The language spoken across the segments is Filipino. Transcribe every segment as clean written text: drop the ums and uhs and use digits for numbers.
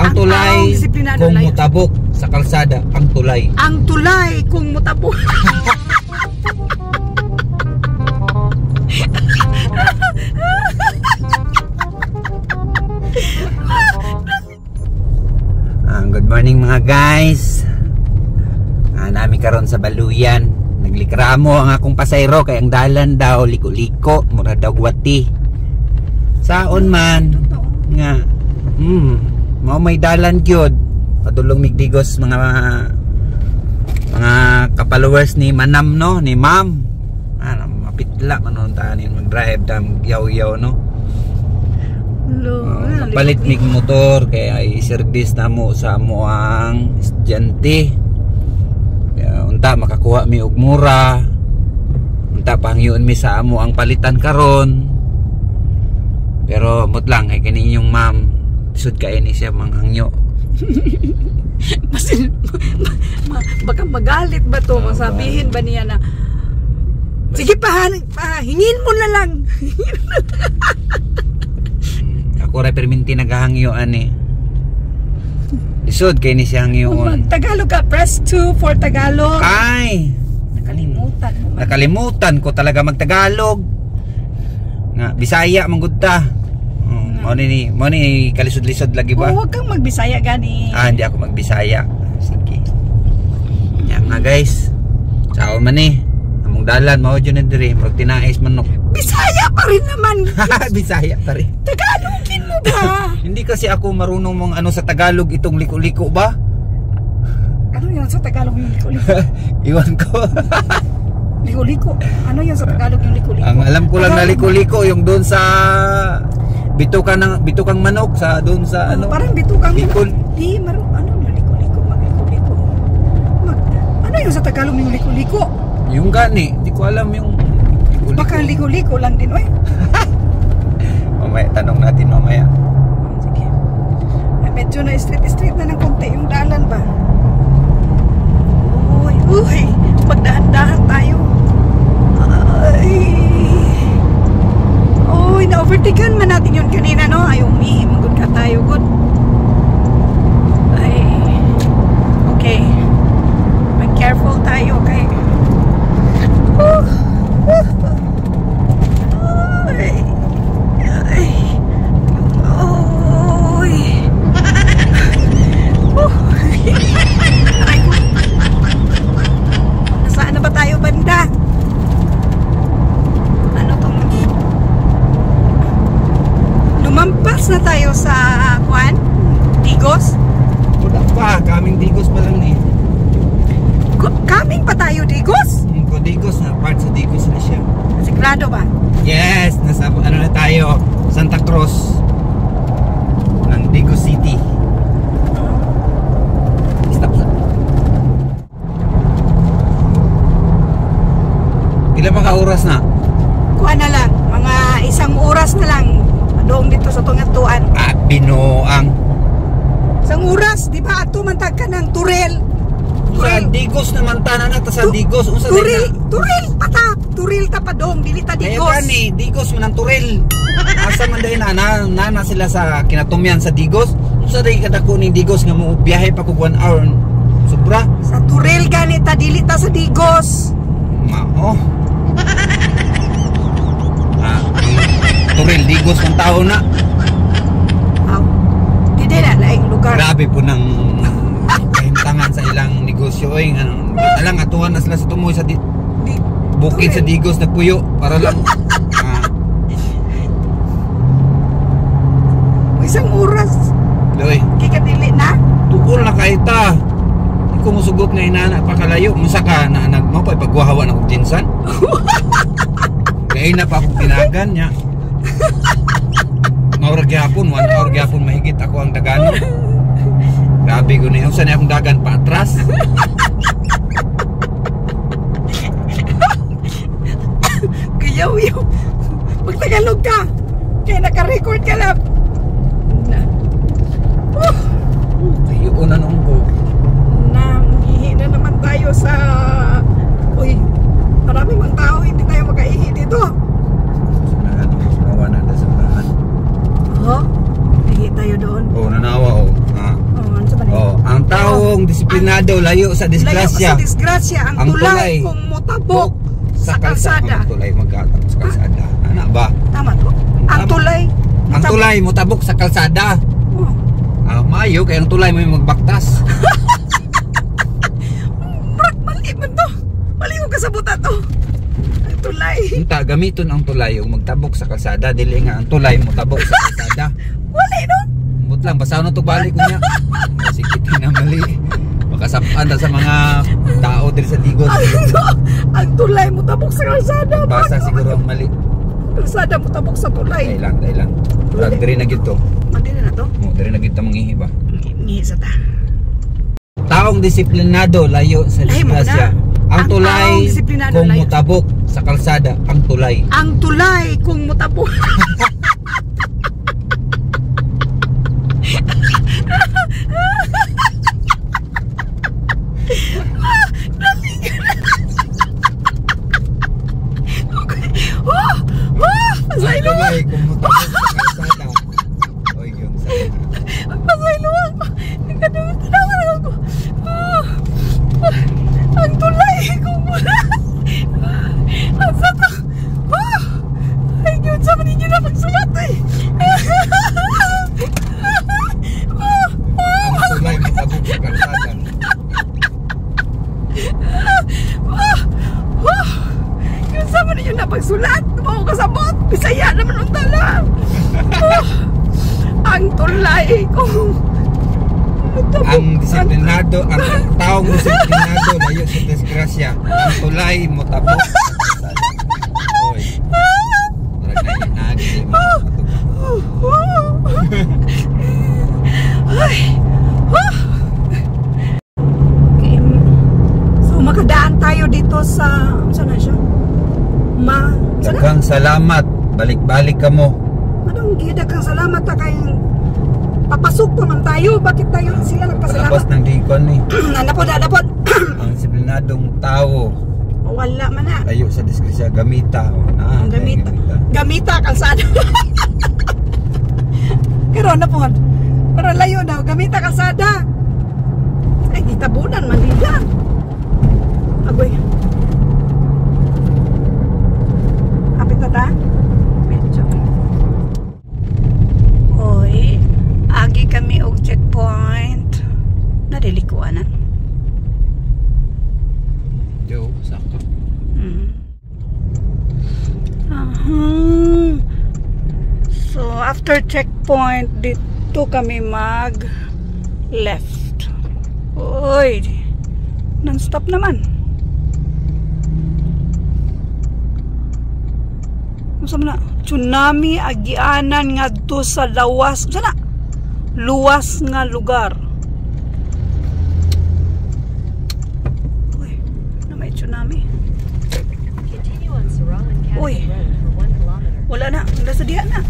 Ang tulay disiplinado kung layo. mutabok sa kalsada, ang tulay. Ang tulay kung mutabok. Good morning mga guys. Nami karon sa Baluyan. Naglikramo ang akong pasayro kay ang dalan daw liko-liko, mura daw gwati. Saon man nga mao may dalan gyud. Padulong migdigos mga ka-followers ni Manam no, ni Ma'am. Mapitla manon tanin mag-drive dam yaw-yaw no. Palit mig motor kaya i-service na mo sa mo ang estudyante. Kaya unta makakuha mi og mura. Unta pangyon mi sa amo ang palitan karon. Pero mut lang kay kaninyong ma'am sud kay ni siya manghangyo. Baka magalit ba to? Masabihin ba niya na sige hingin mo na lang. Ako rin perminti naghahangyo ani. Isod kay ni siya hangyoon. Tagalog ka, press 2 for Tagalog. Ay, nakalimutan mo. Nakalimutan ko talaga magtagalog. Nga Bisaya man gud ta. Mo ni kalisod-lisod lagi ba? Huwag kang magbisaya gani. Hindi ako magbisaya. Sige. Yan nga guys. Sao man ni. Among dalan mao jud na diri, mag tinais manok. Bisaya pa rin naman. Bisaya pa rin. Tagalogin mo ba? Hindi kasi ako marunong mong ano sa Tagalog itong liko-liko ba? Ano yun sa Tagalog yung liko-liko? Iwan ko. Liko-liko? Ano yun sa Tagalog yung liko-liko? Ang alam ko lang na liko-liko yung doon sa bitukang manok sa doon sa ano. Parang bitukang Bicol. Di ano yung liko-liko? Mag-liko-liko. Ano yun sa Tagalog yung liko-liko? Yung gani, di ko alam yung liko-liko. Baka liko-liko lang din, oy. Mamaya, tanong natin mamaya. Sige. Medyo na street na ng konti yung dalan ba? Uy, magdahan-dahan tayo. Uy, na-overtaken man natin yun kanina, no? Ay, magod ka tayo, good. Ay, okay. Mag-careful tayo, okay? Nasaan na ba tayo banda? Ano tong lumampas na tayo sa Digos? Wala pa, kaming Digos pa lang ni. Kaming pa tayo Digos? Digos na, part sa Digos na siya. Sigurado ba? Yes, nasa ano na tayo, Santa Cruz ng Digos City. Stop. Ilan pa ka oras na? Kuha na lang, mga 1 oras na lang doon dito sa Tungatuan. Binoang. 1 oras, di ba? Ato mantag ka ng Turel. Sa Digos naman tanan na sa Digos. Turil ta pa dong, dili ta Digos. Kaya gani, Digos man ang Turil. Asa man dahil na sila sa kinatumyan sa Digos. Sa dahil kadako ni Digos nga mo biyahe pa kung 1 hour. Sobra. Sa Turil gani ta, dili ta sa Digos. Mao. Turil, Digos ng tao na. Di na, laing lugar. Grabe po ng kahintangan sa ilang negosyo. Alang atuhan na sila sa tumoy sa bukid sa Digos na puyo para lang 1 oras. Loy, Kikadili na? tukol na kaita. Hindi ko musugot nga inana pakalayo. Masa ka na anak mo pa ipagwahawa ng jinsan. Kaya na pa akong pinagan niya. Maura gyapon, 1 hour gyapon mahigit ako ang dagano. Grabe ko na yung saan akong dagan pa atras. Kayaw. Magtagalog ka. Kaya naka-record ka lang. Ayun na nung ko. Nangihi na naman tayo sa... Uy, marami mang tao. Hindi tayo makaihi dito. Nawa na sa bahan. Ihi tayo doon. Oh, nanawa oh. disiplinado, layo sa disgrasya. Layo sa disgrasya. Ang tulay kung motabok sa kalsada. Ang tulay magkatabok sa kalsada. Ano ba? Tama ko. Ang tulay. Ang tulay motabok sa kalsada. Oh. Maayo kaya ang tulay mo yung magbaktas. Mali man to. Mali mo kasabuta to. Ang tulay. Unta gamiton ang tulay yung magtabok sa kalsada, dili nga ang tulay motabok sa kalsada. Wali no. Mut lang basaw na to balik ko niya. Sige na mali. Makasapan ta sa mga tao diri sa Digos. Ang tulay mo tabok sa kalsada. Basta siguro ang mali. Kalsada mo tabok sa tulay. Dahil lang. Murag diri na gyud to. Diri na to. Mo diri na gyud ta manghihi ba. Ngihi sa ta. Taong disiplinado layo sa disgrasya. Ang tulay kung layo. mutabok sa kalsada, ang tulay. Ang tulay kung mutabok. Ang tulay kung mutabok sa kalsada. Oy, yung sana. Pasaylo ako. Tinawa ako. Ang tulay kung mula. Ang sato. Ay, yun sa maninyo na pagsulat eh. Ang tulay mutabok sa kalsada. Yun sa maninyo na pagsulat. Tumaw ka sa bot. Bisaya naman ang tala. Ang tulay kung Ang disiplinado, ang taong disiplinado layo sa disgrasya. Ang tulay motabok sa kalsada. Oy. Murag na inagi mo. So makadaan tayo dito sa saan na siya? Daghang salamat. Balik-balik ka mo. Anong gida kang salamat ta kay papasok pa man tayo. Bakit tayo sila nagpasalamat? Palabas ng dikon eh. Napod. Ang disiplinadong tao Wala man na. layo sa disgrasya. Gamita. Ang gamita kalsada. Pero na po. Pero layo daw. Gamita kalsada. Ay, ditabunan man nila. Agoy. Kapit na ta? Medyo. Oy. Agi kami og checkpoint. Nadilikuanan. Yo, sakto. So after checkpoint dito kami mag left. Oy, non-stop naman. Masama na tsunami agianan ngadto sa lawas. Sana luwas nga lugar. Uy, na may tsunami. Uy, wala na. Wala sa diha na.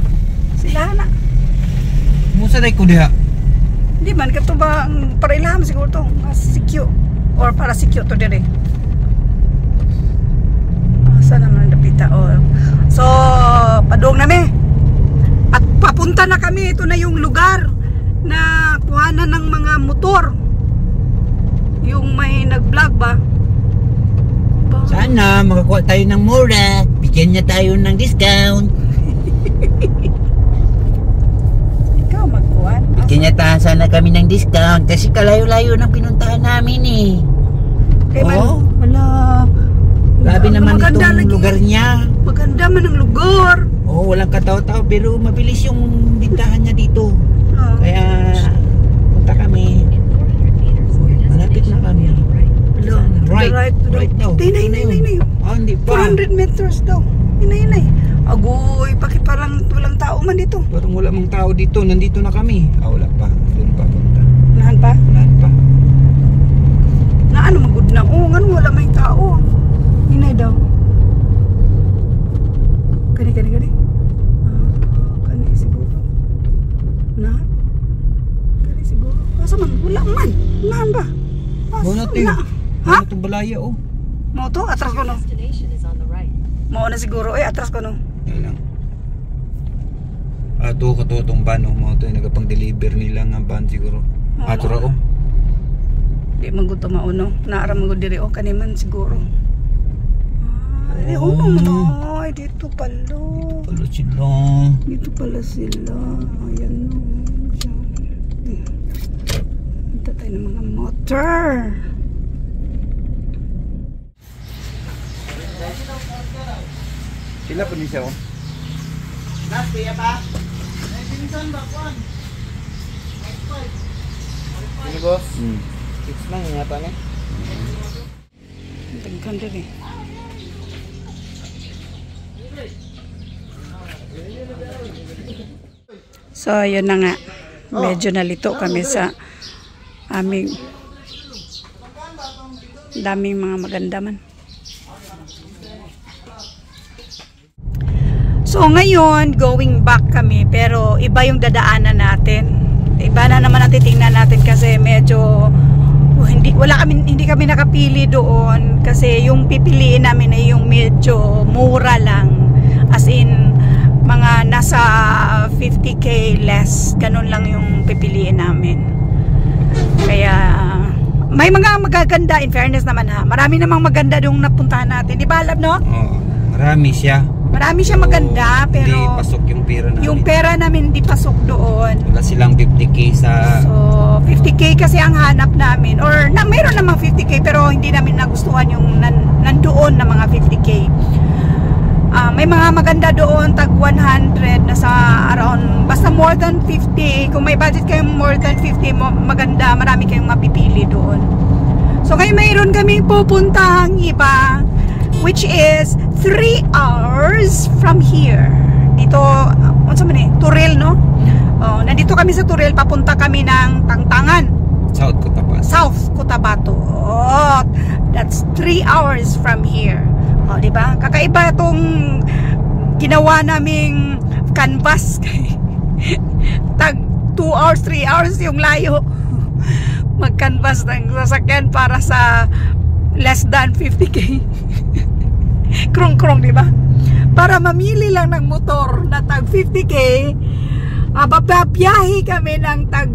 Sila na. Musa day ko diha. Di man kato ba para ilham siguro to sikyo or para sikyo to dire. Saan naman napita so padung na me at papunta na kami. Ito na yung lugar na kuhanan ng mga motor, yung may nag-vlog ba. Sana makakuha tayo ng mura. Bigyan niya tayo ng discount. Ikaw magkuhan. Bigyan niya tayo sana kami ng discount kasi kalayo-layo ng pinuntahan namin eh. Kaya man, wala. Grabe naman maganda itong lagi. lugar niya. Maganda man ang lugar. Walang kataw-taw pero mabilis yung bintahan niya dito. Kaya punta kami. Malapit na kami. Right daw. Hinay. Hindi pa. 400 meters daw. Hinay. Agoy, bakit parang walang tao man dito? Parang wala mang tao dito. Nandito na kami. Wala pa. Doon pa punta. Nahan pa? Nahan pa. Na ano magud na? Ngano wala may tao. Hinay daw. Kani. Kani siguro. Nahan. Kani siguro. Asa man? Wala man. Nahan ba? Wala tayo. Ha? Itong balaya oh. Mo to? Atras ko no? Mo na siguro. Atras ko no? Yan lang. Ato ka to itong van oh. Mga ito yung nagapang-deliver nila nga van siguro. Ato ra oh. Di di magud mauno. Naara magud diri o kaniman siguro. Ay, ay, dito pala. Pala sila. Dito pala sila. Ayan no. Ito tayo ng mga motor. Sila po niya oh. Nasti ya pa? Ay pinsan ba kuan? Ini bos. 6 lang yata ni. Tagkan din eh. So, yun na nga. Medyo nalito kami sa aming daming mga maganda man. So, ngayon, going back kami. Pero, iba yung dadaanan natin. Iba na naman natin tingnan natin kasi medyo hindi kami nakapili doon kasi yung pipiliin namin ay yung medyo mura lang, as in mga nasa 50k less, ganun lang yung pipiliin namin. Kaya may mga magaganda, in fairness naman ha, marami namang maganda doong napuntahan natin, di ba Lab, no? Oo, marami siya maganda, pero hindi pasok yung pera namin. Yung pera namin hindi pasok doon. Wala silang 50k sa... So, 50k kasi ang hanap namin. Or, mayroon namang 50k pero hindi namin nagustuhan yung nandoon na mga 50k. May mga maganda doon, tag 100, nasa around, basta more than 50. Kung may budget kayong more than 50, maganda, marami kayong mapipili doon. So, kaya mayroon kaming pupuntahang iba, which is 3 hours from here. Dito, ano man eh, Turil, no? Nandito kami sa Turil, papunta kami ng Tangtangan. South Cotabato. Oh, that's 3 hours from here. Oh, di ba? Kakaiba itong ginawa naming canvas. Tag 2 hours, 3 hours yung layo. Mag-canvas ng sasakyan para sa less than 50k. Krong-krong, di ba? Para mamili lang ng motor na tag 50k, babiyahe kami ng tag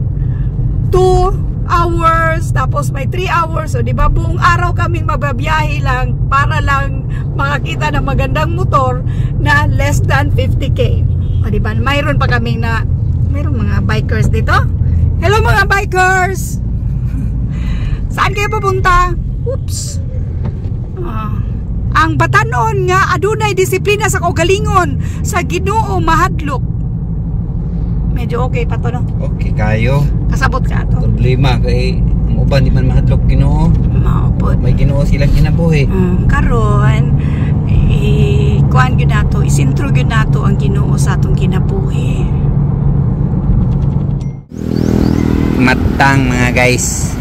2 hours, tapos may 3 hours, so di ba buong araw kaming mababiyahe lang para lang makakita ng magandang motor na less than 50k. O di ba? Mayroon pa kaming mayroon mga bikers dito. Hello mga bikers! Saan kayo pupunta? Oops! Ang batanon nga adunay disiplina sa kaugalingon, sa Ginoo mahadlok. Medyo okay pa to, no? Okay kayo. Kasabot ka to. Problema kay ang uban di man mahadlok Ginoo. Maupod. May Ginoo silang kinabuhi. Karon kuan gyud nato, isintro gyud nato ang Ginoo sa atong kinabuhi. Matang mga guys.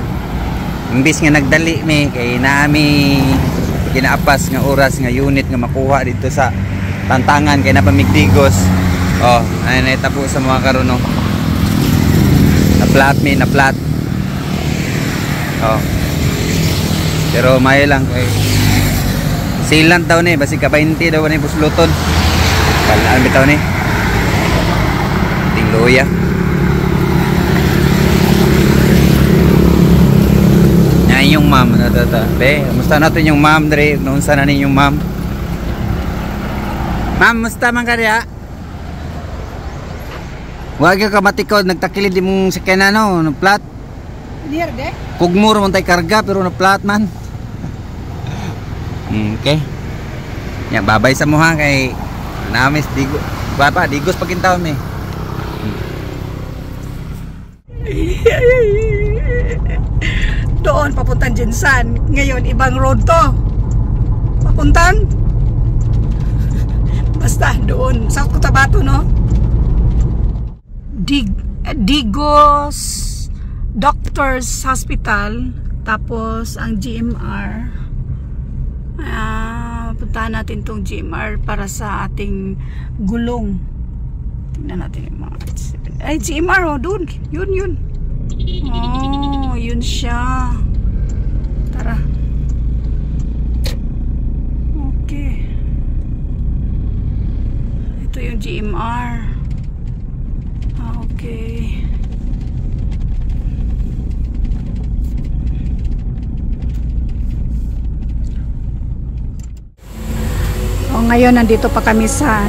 Imbis nga nagdali mi kay naami ginaapas nga oras nga unit nga makuha dito sa Tantangan kay napamigdigos. Oh, ay naitabo sa mga karon no. Na flat. Oh. Pero may lang kay silan taw ni basi ka 20 daw ni busluton. Kalaan bitaw ni. Tingloya. Yung ma'am be, musta natin yung ma'am dre, naunsa na ninyong ma'am? Ma'am, musta man ka diya? Wag ka matikod, nagtakilid di mong sakyan no plat. Near de? Kugmuro man tay karga pero na plat man. Okay. Ya, babay sa mo ha kay namis digo. Papa, digos pagintaw mi. Doon papuntang Jinsan. Ngayon ibang road to. Papuntang basta doon South Cotabato, no? Digos Doctors Hospital, tapos ang GMR. Puntahan natin tong GMR para sa ating gulong. Tingnan natin yung mga ay GMR, oh, doon. Yun. Oh, yun siya. Tara. Okay. Ito yung GMR. Okay. ngayon nandito pa kami sa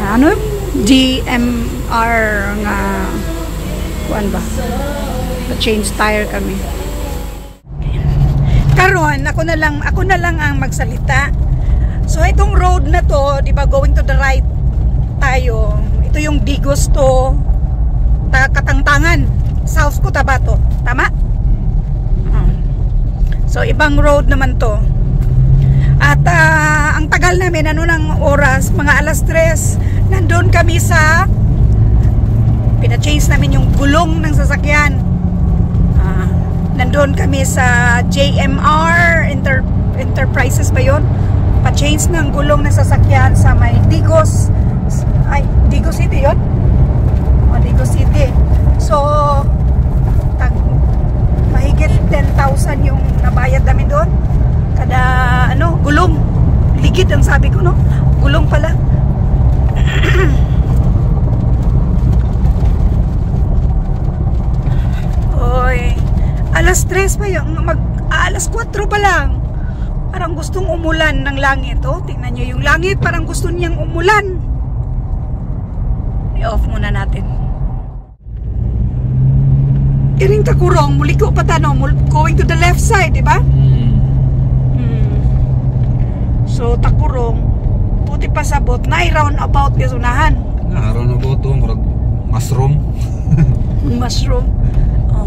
GMR nga kuan ba? Pa-change tire kami. Karon ako na lang ang magsalita. So itong road na to, 'di ba, going to the right tayo. Ito yung Digos to Katangtangan, South Cotabato. Tama? So ibang road naman to. At ang tagal namin, ng oras, mga 3:00, nandun kami sa pina-change namin yung gulong ng sasakyan. Nandun kami sa JMR Enterprises ba yun? Pa-change ng gulong ng sasakyan sa may Digos. Ay, Digos City yun? O, Digos City. So, mahigit 10,000 yung nabayad namin doon. Kada, gulong. Ligid ang sabi ko, no? Gulong pala. Oy. 3:00 pa yung, 4:00 pa lang. Parang gustong umulan ng langit, oh. Tingnan nyo yung langit, parang gusto niyang umulan. I-off muna natin. Iring takurong, muliko pa tanong, going to the left side, di ba? So, takurong, puti pa sabot, na round about yung unahan. Round about to, mushroom. Mushroom.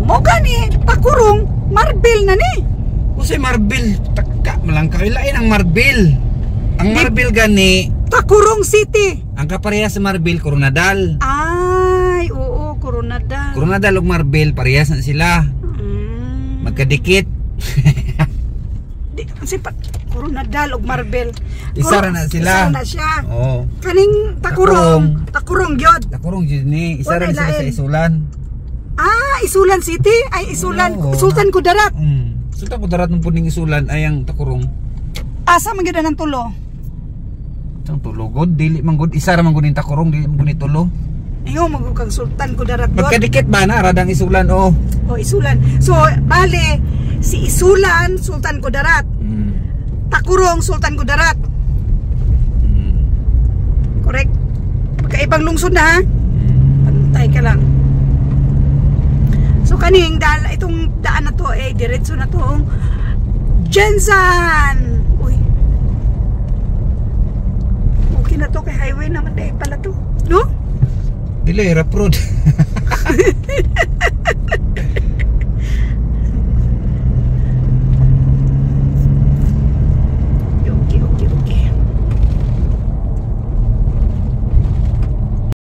Mo gani, takurong, marble na ni. Kasi marble, taka malang kailain ang marble. Ang marble gani, Takurong City. ang kaparehas sa marble, Coronadal. Ay, oo, Coronadal. Coronadal ug marble, parehas na sila. Magkadikit. Di kasi Coronadal ug Marble. Isa ra na sila. Isa na siya. Oo. Kaning takurong gyud. Takurong jud ni, isa ra sila sa Isulan. Isulan City ay Isulan, Oo. Sultan Kudarat. Sultan Kudarat ng puning Isulan ay ang takurong. Asa man gyud ang tulo? Ang tulo god, dili man god, isa ra man gud ning takurong, dili man gud ni tulo. Ayo magukang Sultan Kudarat god. Magkadikit ba na radang Isulan o? O Isulan. So bale si Isulan Sultan Kudarat. Takurong Sultan Kudarat. Correct. Magkaibang lungsod na ha. Pantay ka lang. So kaning itong daan na to diretso na to Jensan. Uy. Okay na to, kay highway naman dahil pala to. No? Dili rap road.